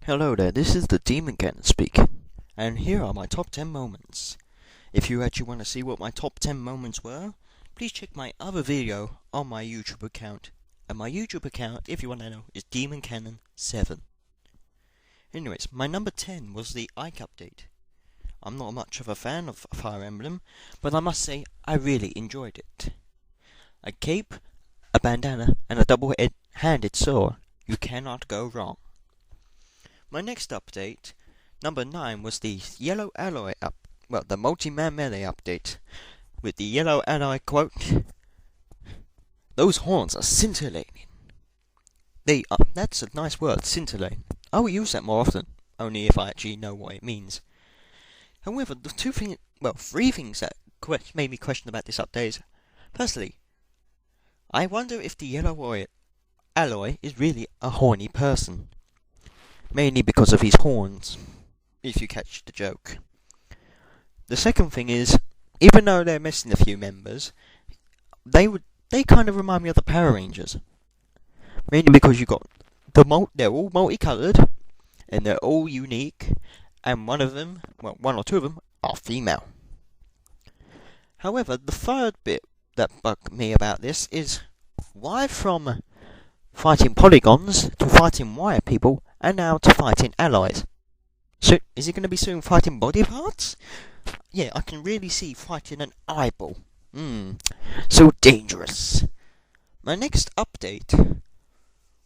Hello there, this is the Demon Cannon speaking, and here are my top 10 moments. If you actually want to see what my top 10 moments were, please check my other video on my YouTube account. And my YouTube account, if you want to know, is Demon Cannon 7. Anyways, my number 10 was the Ike update. I'm not much of a fan of Fire Emblem, but I must say I really enjoyed it. A cape, a bandana, and a double-handed sword. You cannot go wrong. My next update, number 9, was the Yellow Alloy the Multi-Man Melee update, with the Yellow Alloy quote, "Those horns are scintillating." That's a nice word, scintillating. I will use that more often, only if I actually know what it means. However, the three things that made me question about this update is, firstly, I wonder if the Yellow Alloy is really a horny person. Mainly because of his horns, if you catch the joke. The second thing is, even though they're missing a few members, they kind of remind me of the Power Rangers. Mainly because you got they're all multicolored, and they're all unique, and one or two of them are female. However, the third bit that bugged me about this is, why from fighting polygons to fighting wire people, and now to fighting allies? So, is he going to be soon fighting body parts? Yeah, I can really see fighting an eyeball. So dangerous. My next update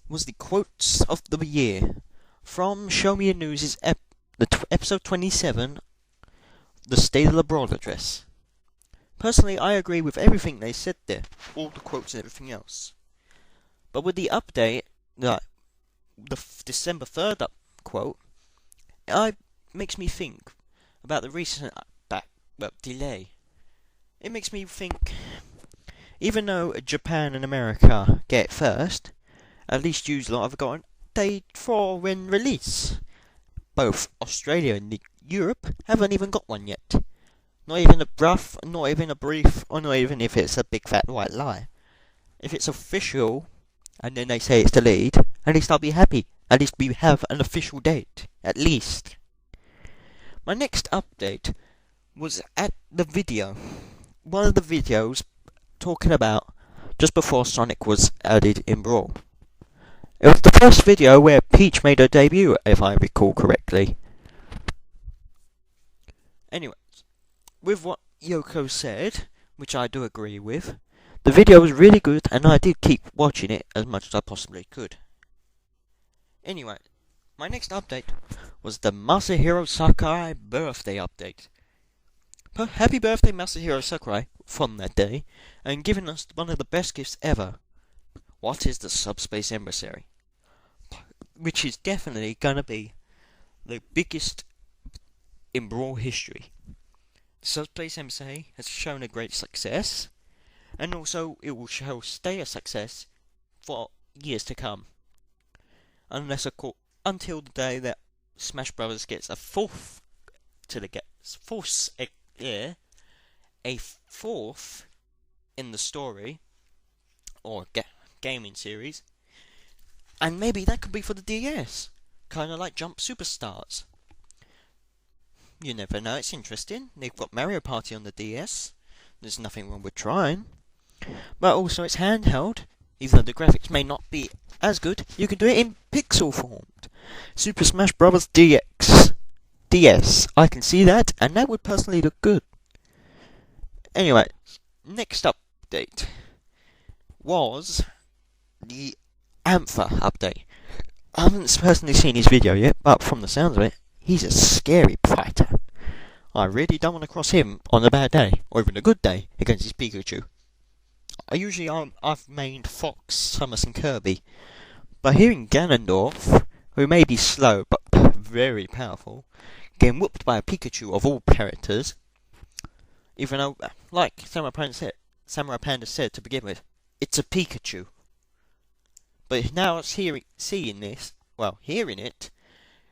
was the quotes of the year from Show Me a News' episode 27, the State of the Broad Address. Personally, I agree with everything they said there, all the quotes and everything else. But with the update, the December 3rd quote, it makes me think about the recent delay. It makes me think, even though Japan and America get it first, at least you lot have got a date for when release. Both Australia and Europe haven't even got one yet. Not even a rough, not even a brief, or not even if it's a big fat white lie. If it's official, and then they say it's delayed, at least I'll be happy. At least we have an official date. At least. My next update was at the video. One of the videos talking about just before Sonic was added in Brawl. It was the first video where Peach made her debut, if I recall correctly. Anyways, with what Yoko said, which I do agree with, the video was really good, and I did keep watching it as much as I possibly could. Anyway, my next update was the Masahiro Sakurai birthday update. Happy birthday, Masahiro Sakurai, from that day, and giving us one of the best gifts ever. What is the Subspace Emissary? Which is definitely going to be the biggest in Brawl history. The Subspace Emissary has shown a great success, and also it will stay a success for years to come. Until the day that Smash Brothers gets a fourth in the story or gaming series, and maybe that could be for the DS, kind of like Jump Superstars. You never know, it's interesting. They've got Mario Party on the DS. There's nothing wrong with trying. But also it's handheld. Even though the graphics may not be as good, you can do it in pixel form. Super Smash Bros. DS. I can see that, and that would personally look good. Anyway, next update was the Anther update. I haven't personally seen his video yet, but from the sounds of it, he's a scary fighter. I really don't want to cross him on a bad day, or even a good day, against his Pikachu. I've mained Fox, Samus and Kirby, but hearing Ganondorf, who may be slow but very powerful, getting whooped by a Pikachu of all characters, even though, like Samurai Panda said to begin with, it's a Pikachu. But now hearing it,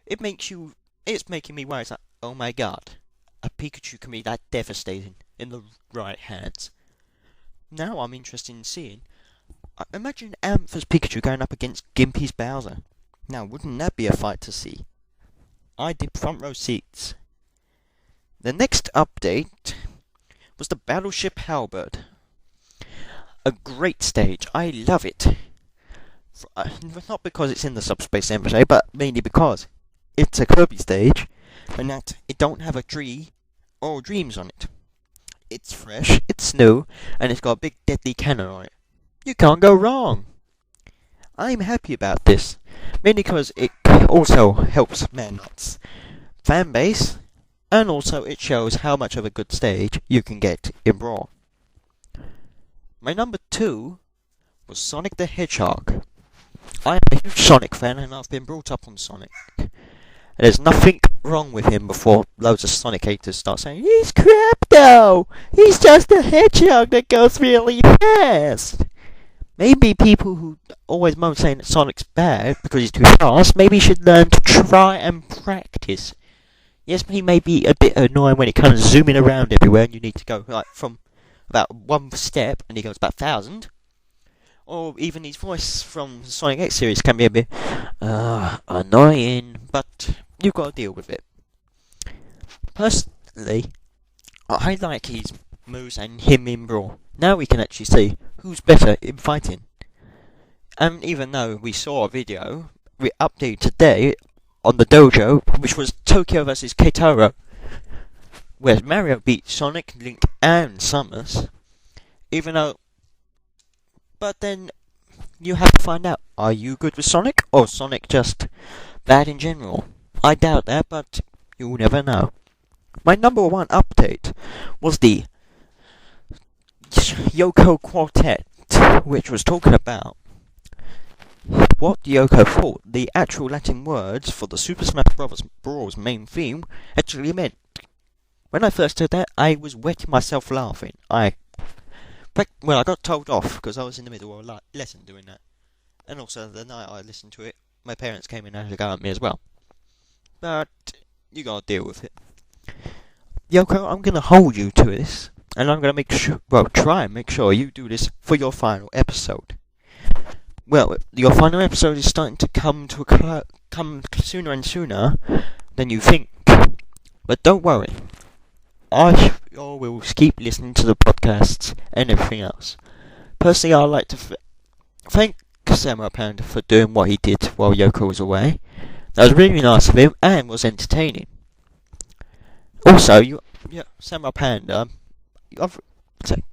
it's making me worry. It's like, oh my god, a Pikachu can be that devastating in the right hands. Now I'm interested in seeing. Imagine Anther's Pikachu going up against Gimpy's Bowser. Now, wouldn't that be a fight to see? I did front row seats. The next update was the Battleship Halberd. A great stage. I love it. Not because it's in the Subspace Embassy, but mainly because it's a Kirby stage, and that it don't have a tree or dreams on it. It's fresh, it's new, and it's got a big deadly cannon on it. You can't go wrong. I'm happy about this, mainly because it also helps Man's fan base, and also it shows how much of a good stage you can get in Brawl. My number 2 was Sonic the Hedgehog. I am a huge Sonic fan, and I've been brought up on Sonic. There's nothing wrong with him before loads of Sonic haters start saying, he's crap though! He's just a hedgehog that goes really fast! Maybe people who always moan saying that Sonic's bad because he's too fast, maybe should learn to try and practice. Yes, he may be a bit annoying when it comes zooming around everywhere and you need to go like from about one step and he goes about 1,000. Or even his voice from the Sonic X series can be a bit annoying, but you've got to deal with it. Personally, I like his moves and him in Brawl. Now we can actually see who's better in fighting. And even though we saw a video updated today on the dojo, which was Tokyo vs Keitaro, where Mario beat Sonic, Link and Samus, but then you have to find out, are you good with Sonic, or Sonic just bad in general? I doubt that, but you'll never know. My number 1 update was the Yoko Quartet, which was talking about what Yoko thought the actual Latin words for the Super Smash Bros. Brawl's main theme actually meant. When I first heard that, I was wetting myself laughing. I got told off because I was in the middle of a lesson doing that. And also, the night I listened to it, my parents came in and had a go at me as well. But you gotta deal with it. Yoko, I'm gonna hold you to this, and I'm gonna try and make sure you do this for your final episode. Well, your final episode is starting to come sooner and sooner than you think. But don't worry, I will keep listening to the podcasts and everything else. Personally, I'd like to thank Samurai Panda for doing what he did while Yoko was away. That was really nice of him and was entertaining. Also, Samurai Panda,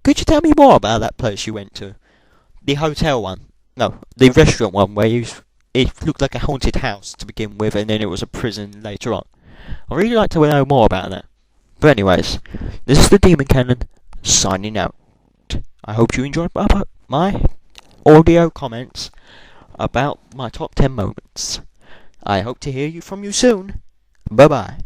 could you tell me more about that place you went to? The hotel one. No, the restaurant one where it looked like a haunted house to begin with and then it was a prison later on. I'd really like to know more about that. But anyways, this is the Demon Cannon signing out. I hope you enjoyed my audio comments about my top 10 moments. I hope to hear from you soon. Bye bye.